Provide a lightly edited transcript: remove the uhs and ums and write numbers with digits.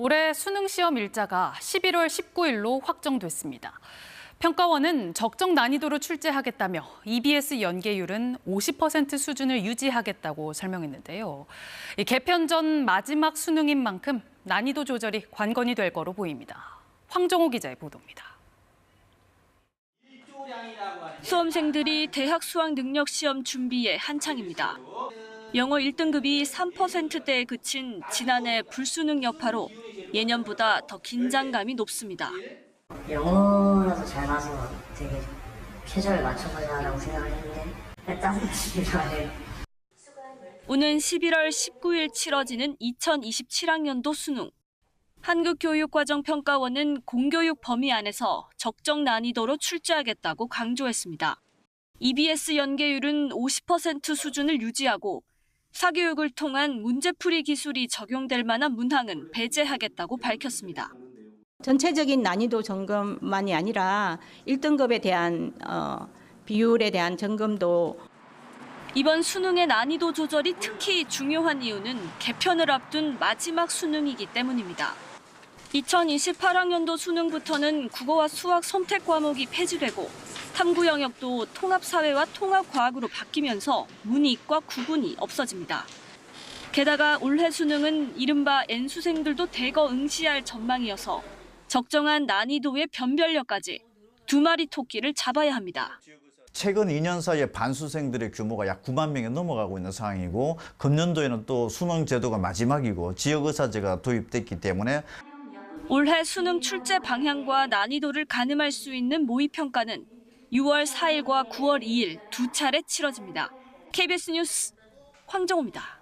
올해 수능 시험 일자가 11월 19일로 확정됐습니다. 평가원은 적정 난이도로 출제하겠다며 EBS 연계율은 50% 수준을 유지하겠다고 설명했는데요. 개편 전 마지막 수능인 만큼 난이도 조절이 관건이 될 거로 보입니다. 황정호 기자의 보도입니다. 수험생들이 대학 수학 능력 시험 준비에 한창입니다. 영어 1등급이 3%대에 그친 지난해 불수능 여파로 예년보다 더 긴장감이 높습니다. 영어라도 잘 봐서 되게 최저를 맞춰보자라고 생각을 했는데 짜증났습니다. 오는 11월 19일 치러지는 2027학년도 수능. 한국교육과정평가원은 공교육 범위 안에서 적정 난이도로 출제하겠다고 강조했습니다. EBS 연계율은 50% 수준을 유지하고 사교육을 통한 문제풀이 기술이 적용될 만한 문항은 배제하겠다고 밝혔습니다. 전체적인 난이도 점검만이 아니라 1등급에 대한 비율에 대한 점검도. 이번 수능의 난이도 조절이 특히 중요한 이유는 개편을 앞둔 마지막 수능이기 때문입니다. 2028학년도 수능부터는 국어와 수학 선택 과목이 폐지되고 탐구 영역도 통합사회와 통합과학으로 바뀌면서 문이과 구분이 없어집니다. 게다가 올해 수능은 이른바 N수생들도 대거 응시할 전망이어서 적정한 난이도의 변별력까지 두 마리 토끼를 잡아야 합니다. 최근 2년 사이에 반수생들의 규모가 약 9만 명이 넘어가고 있는 상황이고 금년도에는 또 수능 제도가 마지막이고 지역의사제가 도입됐기 때문에 올해 수능 출제 방향과 난이도를 가늠할 수 있는 모의평가는 6월 4일과 9월 2일 두 차례 치러집니다. KBS 뉴스 황정호입니다.